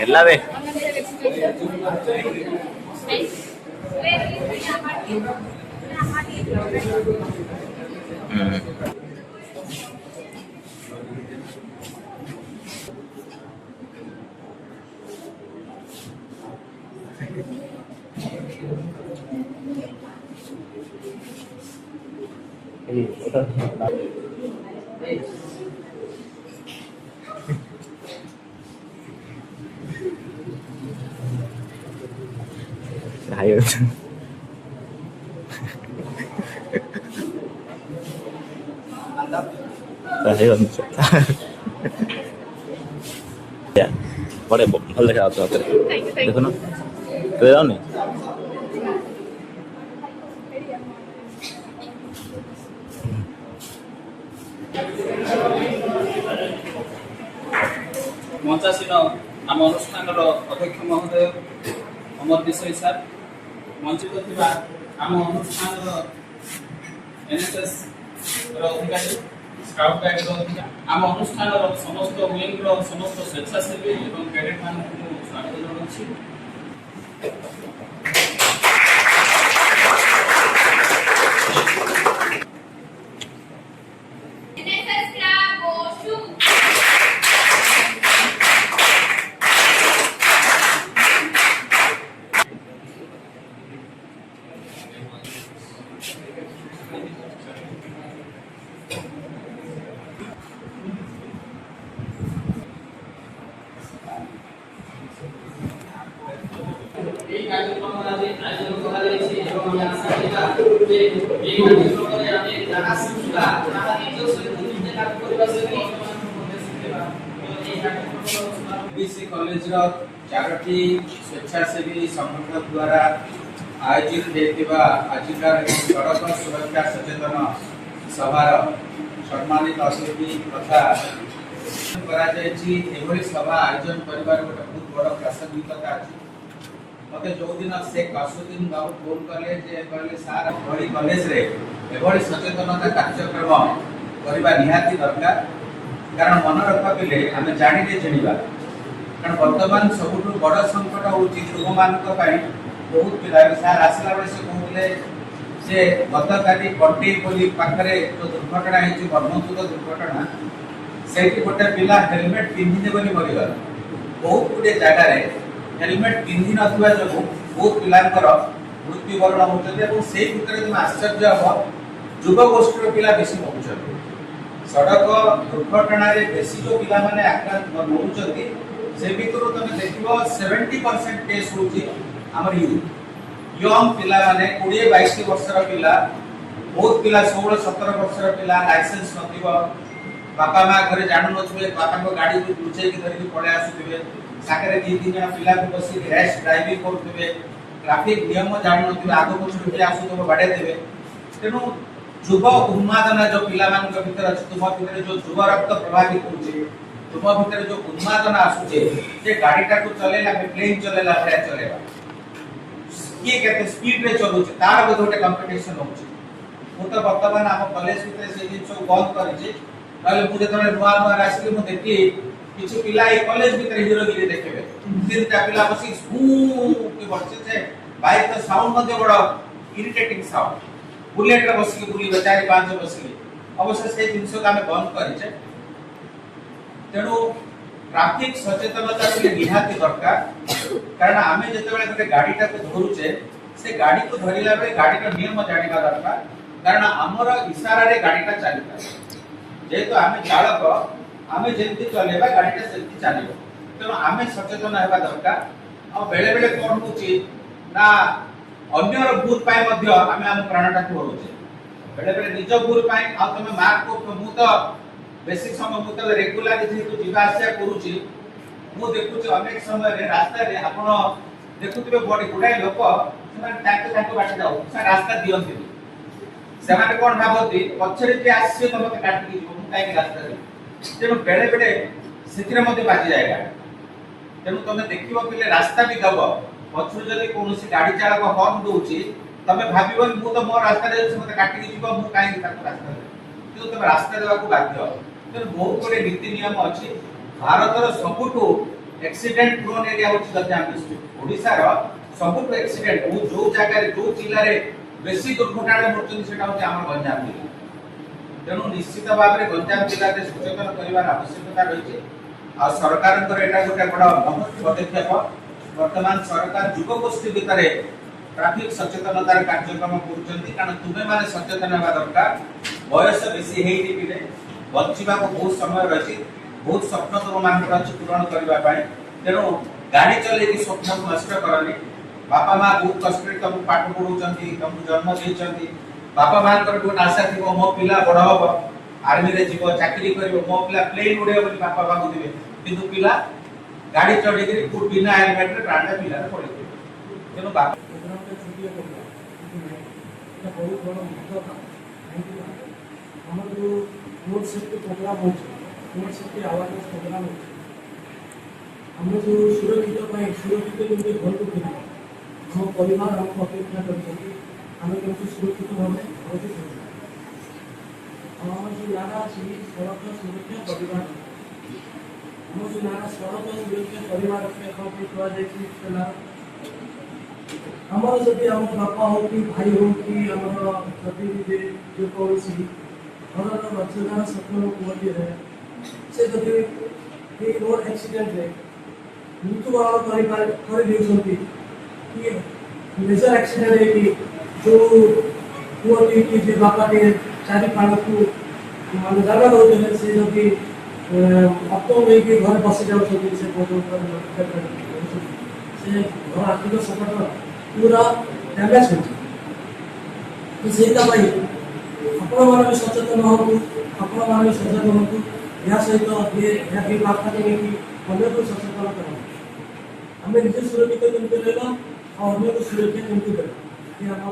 ಎಲ್ಲವೇ Ayo. Ayo. Ya, boleh ভাল দেখা যাচ্ছে হাতে দেখো না পেয়ে যাও নি ମଞ୍ଚାସୀନ ଆମ ଅନୁଷ୍ଠାନର ଅଧ୍ୟକ୍ଷ ମହୋଦୟ ଅମର ବିଷୟ ସାର୍, ମଞ୍ଚିତ ଥିବା ଆମ ଅନୁଷ୍ଠାନର NSS ର ଅଧିକାରୀ, ସ୍କାଉଟ୍ ଗାଇଡ୍ର ଅଧିକାରୀ, ଆମ ଅନୁଷ୍ଠାନର ସମସ୍ତ ୱିଙ୍ଗର ସମସ୍ତ ସ୍ୱେଚ୍ଛାସେବୀ ଏବଂ କ୍ୟାଡେଟ୍ ମାନଙ୍କୁ ମୁଁ ସ୍ୱାଗତ ଜଣାଉଛି। এই কার্যক্রমের আয়োজন করা হয়েছে এবং আমি আশা করি যে এই কার্যক্রমে আমি যারা শিশুরা তারা নিজের সহিত নিজে কাজ করিবা সহিত बीसी कॉलेज चारोटी स्वेच्छासेवी संगठन द्वारा आयोजित होता आजिकार सड़क सुरक्षा सचेतन सभार सम्मानित अतिथि तथा सभा आयोजन कर गोटे बहुत बड़ प्रासंगिकता अच्छी। मत जो दिन शेख असुद्दीन बाबू फोन कले कहले सार बड़ी कॉलेज रे एभली सचेतनता कार्यक्रम करबा निहाती दरकार, कारण मन रखा पिले आम जाने चिणवा, कारण वर्तमान सबुठ बड़ संकट हूँ गृह मान बहुत पिला सार आसला बेले से कहते जे गत काली कंटे बोली पाखरे जो दुर्घटना होती ब्रह्मपुत्र दुर्घटना से गोटे पिला हेलमेट पिंधि बोली मरीगला। बहुत गुटे जगार हेलमेट पिंधि ना जो बहुत पिलांकर मृत्युवरण होती से जो आश्चर्य हम युव गोष्ठी पिला बेसी मरुच्च। सड़क दुर्घटना बेसी जो पिला माने आक्रांत मरुचंती से भितर तुम देख 70% केस होची हमर यंग पिला माने 20-22 वर्षर पिला, बहुत पिला 16-17 वर्षर पिला लाइसेंस नथिबो, बापा मां घरे जानू नथिबे, बापा को गाड़ी को लुचै के धरि पळे आसुथिबे, साकरे 2-3 जण पिला को बसी रैश ड्राइविंग करथिबे, ट्रैफिक नियम जानू नथिबे, आगो पछो के आसुथिबे बाडे देबे। तेनु युव उन्मादना जो पिला मान के भीतर अछि, तुम भीतर जो युव रक्त प्रभावित होचे, तुम भीतर जो उन्मादना आसुचे जे गाड़ीटा को चलेला में प्लेन चलेला भया चलेबा, ये केते स्पीड रे चलुचे तार गोटे कंपटीशन होचे। मु तो वर्तमान हम कॉलेज भीतर से जिन सब बंद करिचे, कहले मु जेतने नुआ नुआ आसली मु देखि किछ पिला ए कॉलेज भीतर हीरोगिरी देखबे, तीनटा पिला बसी हू के बच्चे से बाइक का साउंड मध्ये बड़ इरिटेटिंग साउंड, बुलेट रे बसी बुली 4-5 बसी अवश्य से जिंस का हम बंद करिचे। तेणु ट्रैफिक सचेतनता निहाती दरकार, कारण आम जो गोटे गाड़ीटा को धरुचे से गाड़ी को धरला बेले गाड़ी नियम जाना दरकार, कारण आमर इशारा रे गाड़ीटा चली पाए जेहेतु आम चालक आम जमी चलेबा गाड़ीटा से चलो। तेणु आम सचेतन होगा दरकार। आ बेले बेले कौन होची ना अन्यर भूल पाए मध्य आम प्राणटा को हरुचे, बेले बेले निज भूल पाए आ तुम मार्क को मु तो बेसी समय मुझे रेगुलर जेहेतु जीवा आसिया करूची मु देखुची अनेक समय रे रास्ता रे आपण देखुथिबे बड़ी गुडाई लोक ସେମାନେ ତାଙ୍କ ବାଟ ଯାଉ ସେ ରାସ୍ତା ଦିଅନ୍ତି ସେମାନେ କଣ ଭାବନ୍ତି ପଛରେ କିଏ ଆସିବେ ତ ମତେ କାଟିକି ଯିବ ମୁଁ କାହିଁକି ରାସ୍ତା ଦେବି ତେଣୁ ବେଳେ ବେଳେ ସେଥିରେ ମଧ୍ୟ ବାଜି ଯାଏगा ତେଣୁ ତମେ ଦେଖିବ ପିଲେ ରାସ୍ତା ବି ଦବ ପଛରୁ ଯଦି କୌଣସି ଗାଡି ଚାଳକ ହର୍ନ ଦଉଛି ତମେ ଭାବିବନି ମୁଁ ତ ମୋ ରାସ୍ତାରେ ଯାଉଛି ମତେ କାଟିକି ଯିବ ମୁଁ କାହିଁକି ତାକୁ ରାସ୍ତା ଦେବି କିନ୍ତୁ ତମେ ରାସ୍ତା ଦେବାକୁ ବାଧ୍ୟ ତେଣୁ ବହୁତ ଗୁଡେ ନୀତି ନିୟମ ଅଛି ଭାରତର ସବୁଠୁ एक्सीडेंट प्रोन एरिया होची गंजाम डिस्ट्रिक्ट ओडिसा रो सबुठ एक्सीडेंट वो जो जगह रे जो जिल्ला रे बेसी दुर्घटना मरचुन सेटा होची हमर गंजाम जिल्ला तेणु निश्चित भाव रे गंजाम जिल्ला रे सचेतन करिवार आवश्यकता रहिछि आ सरकार कर एटा गोटे बड़ महत्व पदक्षेप वर्तमान सरकार युवा गोष्ठी भितर ट्रैफिक सचेतनतार कार्यक्रम करूछंती कारण तुमे माने सचेतन हेबा दरकार बयस बेसी हेइनी पिले बचिबा को बहुत समय रहिछि बहुत स्वप्न तुम मान पूरण करने तेणु गाड़ी चले स्वप्न को नष्ट करनी बापा माँ बहुत कष्ट तुमको पाठ पढ़ाऊँ तुमको जन्म देती बापा माँ गोटे आशा थी मो पिला बड़ हम आर्मी रे जीव चाकरी कर मो पिला प्लेन उड़े बोली बापा भावुवे किंतु पिला गाड़ी चढ़ी बिना हेलमेट रे प्राण पिला पड़े तेणु बापा बहुत बड़ा मुद्दा था हम जो रोड सेफ्टी प्रोग्राम हो रोड सेफ्टी अवेयरनेस प्रोग्राम हो हम जो सुरक्षित केमती घर को फिर हम परिवार हमको अपेक्षा करते आम केमती सुरक्षित भाव घर को आम जो नारा अच्छी सड़क सुरक्षा परिवार आम जो नारा सड़क सुरक्षा परिवार कहुना आमर जदि आम बापा हो कि भाई हो कि जदि जो कौन घर रचना सफल पुअटी है से जदि रोड एक्सीडेंट रे मृत्युवरण कर मेजर एक्सीडेंट है कि जो पुअटी कि जे बापा टे चारि पाड़ को मान जगह दौते से जदि अतो नहीं घर बसी जाऊँ से घर आर्थिक सपोर्ट पूरा डैमेज हो सचेतन हूँ आपण सचेतन हूँ या सहित ये बार्ता नहीं कि अन्य को सचेतन कर आम निजे सुरक्षित केमती रहा और अन्य को सुरक्षा केमती देना ये आम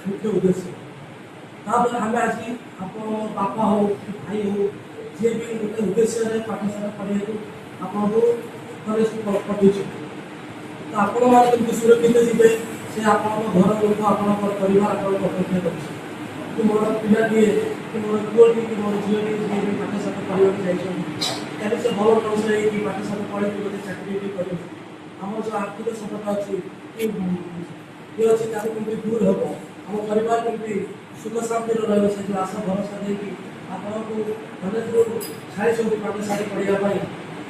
मुख्य उद्देश्य तापर आम आज आप बापा हो कि भाई हो जी भी गोटे उद्देश्य पाठशाला पढ़ाई आपको कलेज पठे तो आपण मैंने सुरक्षित जीवे से आप घर लोक आप परिवार आपको अपेक्षा कर मोर पिलाटी कि मोर पुओटी कि मोर झील जी भी पाठशाला पढ़ाई जाइए से भल मनुष्य कि पाठशाला पढ़ी गोटे चाकरी कर आम जो आर्थिक संकट अच्छी ये अच्छी कमी दूर हम आम परिवार कमी सुख शांति रही से जो आशा भरोसा देखिए आपको कलेज को छाड़ी पाठशाला पढ़ाई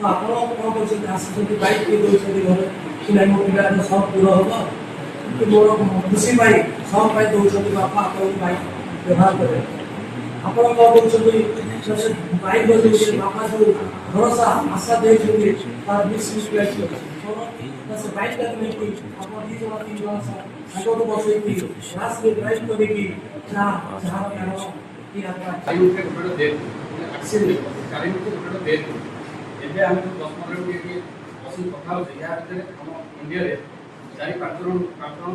तो आप कौन कर आस बाइक किए दौरान घर कि नहीं मो पिला सब दूर हम कि मोर खुशी सब दौरान बापा आप बाइक व्यवहार करें आप कर बाइक बजे बापा जो भरोसा आशा देखते तार मिसयूज से बाइक नहीं आप दी जन तीन जन आगे बसई रास ड्राइव करके ଏବେ ଆମେ 10 15 ମିନିଟ୍ ବସି କଥା ହଉଛେ ଏହା ଭିତରେ ଆମ ଇଣ୍ଡିଆରେ 4-5 ଜଣ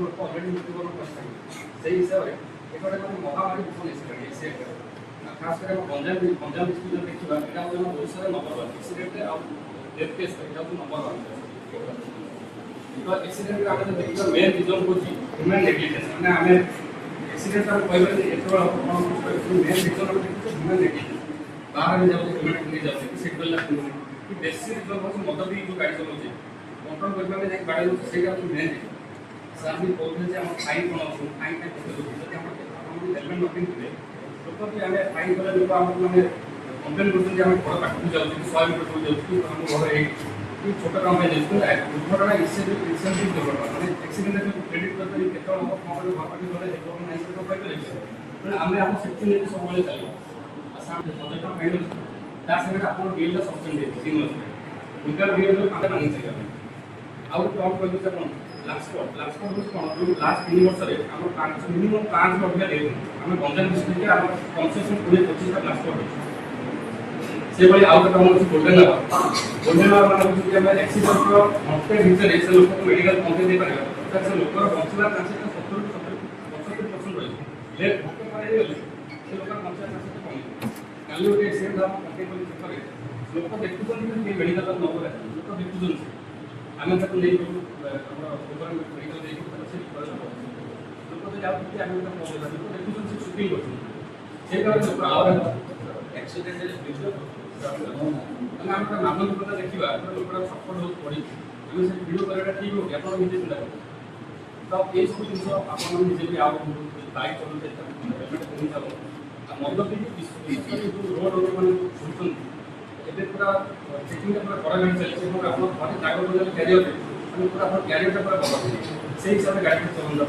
ଲୋକ ଅଲରେଡ଼ି ମୃତ୍ୟୁବରଣ କରିଥାନ୍ତି ସେଇ ହିସାବରେ ଏପଟେ ମାନେ ମହାମାରୀ ଉପନିଷ୍କାରୀ ଏସିଆରେ ଖାସ୍ କରି ଆମ ଗଞ୍ଜାମ ଡିଷ୍ଟ୍ରିକ୍ଟରେ ଦେଖିବା ଏଇଟା ହେଉଛି ଆମ ଓଡ଼ିଶାର ନମ୍ବର 1 ଏକ୍ସିଡେଣ୍ଟରେ ଆଉ ଡେଥ୍ କେସ୍ ଏଇଟା ହେଉଛି ନମ୍ବର 1 ତ ଏକ୍ସିଡେଣ୍ଟରେ ଆମେ ଯଦି ଦେଖିବା ମେନ୍ ରିଜନ୍ ହେଉଛି ହ୍ୟୁମାନ୍ ନେଗ୍ଲିଜେନ୍ସ ମାନେ ଆମେ ଏକ୍ସିଡେଣ୍ଟ ଆମେ କହିବା ଯେ ଏତେବେଳେ ମେନ୍ ରିଜନ୍ ହେଉଛି ହ୍ୟୁମାନ୍ ନେଗ୍ଲିଜେନ୍ସ ବାହାରେ ଯାଉଛି ହେଲମେଟ୍ ପିନ୍ଧି ଯାଉଛି କି ସିଟ୍ ବେଲ୍ଟ ପିନ୍ଧୁନି कि बेसी रिजन हो मद भी जो गाड़ी चलाउछे कंट्रोल करबा में जाई गाड़ी चलाउछे सेटा तो मेन सर भी कहते जे हम फाइन कोन अछि फाइन का केते होय जति हम हेलमेट न पिन्हले लोक भी हमें फाइन कले लोक हम माने कंप्लेन करछन जे हम बड़ पाठ को जाउछी 100 मीटर को जाउछी हम घर ए कि छोटा काम में जाउछी दुर्घटना इंसेंटिव दुर्घटना माने एक्सीडेंट में क्रेडिट करते केते लोक फोन घर पाटी गले देखो नहीं से तो पाइ करे हमें हम सेफ्टी लेके सब बोले चलो आसाम सचेतन फाइन तार संगे आपण बिल सब्सिडी दे 3 वर्ष उनका बिल में पाटे मांगी से आउ कम कर दे कोन लास्ट कोन कोन जो लास्ट 3 वर्ष रे हम 5 मिनिमम 5 लक्ष दे हम गंजाम डिस्ट्रिक्ट के हम कंसेशन पूरे 25 लास्ट कोन ସେଭଳି ଆଉ ଗୋଟେ କାମ ଅଛି ଗୋଲ୍ଡେନ୍ ଆୱାର। ଗୋଲ୍ଡେନ୍ ଆୱାର ମାନେ ହେଉଛି ଆମେ ଆକ୍ସିଡେଣ୍ଟର ଘଣ୍ଟେ ଭିତରେ ସେ ଲୋକକୁ ମେଡ଼ିକାଲ ପହଞ୍ଚେଇ ଦେଇପାରିବା, ଅର୍ଥାତ୍ ସେ ଲୋକର ବଞ୍ଚିବା ଚାନ୍ସେସ୍ 70-75% ରହିବ। ଲେଟ୍ ଘଣ୍ଟେ ପରେ ହେଇଗଲେ ସେ ଲୋକର ବଞ୍ଚିବା ଚାନ୍ସେସ୍ କମିଯିବ। କାଲି ଗୋଟେ ଆକ୍ସିଡେଣ୍ଟ ହେବ ଘଣ୍ଟେ ପରେ ଭିତରେ ଲୋକ ଦେଖୁଛନ୍ତି ଯେ କିଏ ମେଡ଼ିକାଲ ନଗଲେ, ଲୋକ ଦେଖୁଛନ୍ତି, ଆମେ ତାକୁ ନେଇକି ଆମର ମେଡ଼ିକାଲ ଦେଇକି ସେ ଲୋକ ତ ଯାଉଛନ୍ତି, ଆମେ ତାକୁ ଲୋକ ଦେଖୁଛନ୍ତି, ସେ ସୁଟିଂ କରୁଛନ୍ତି, ସେଇ କାରଣରେ ଲୋକ ଆଉ ଆକ୍ସିଡେଣ୍ଟରେ ଭିଡ଼ିଓ ଆମେ ଆମେ ମାନବିକତା ଦେଖିବା ଲୋକଟା ସଫଳ ହେଉଛି ପଡ଼ିଛି, ଆମେ ସେ ଭିଡ଼ିଓ କରିବାଟା ଠିକ୍ ହେଉଛି, ଆପଣ ନିଜେ ଚିନ୍ତା କରନ୍ତୁ। ତ ଏଇସବୁ ଜିନିଷ ଆପଣମାନେ ନିଜେ ବି ଆଉ ବାଇକ୍ ଚଲାଉଛନ୍ତି ହେଲମେଟ୍ ପିନ୍ଧିଥାଉ। ଆଉ ମଦ ପିଇକି ଯେଉଁ ରୋଡ଼ ମାନେ ଶୁଣୁଛନ୍ତି ଏବେ ପୁରା ଚେକିଂଟା ପୁରା କଡ଼ାକଡ଼ି ଚାଲିଛି ଏବଂ ଆପଣ ଘରେ ଜାଗର କ୍ୟାରିୟରରେ ମାନେ ପୁରା ଆପଣ କ୍ୟାରିୟରଟା ପୁରା ଭଲ ସେଇ ହିସାବରେ ଗାଡ଼ିଟା ଚଲାନ୍ତୁ।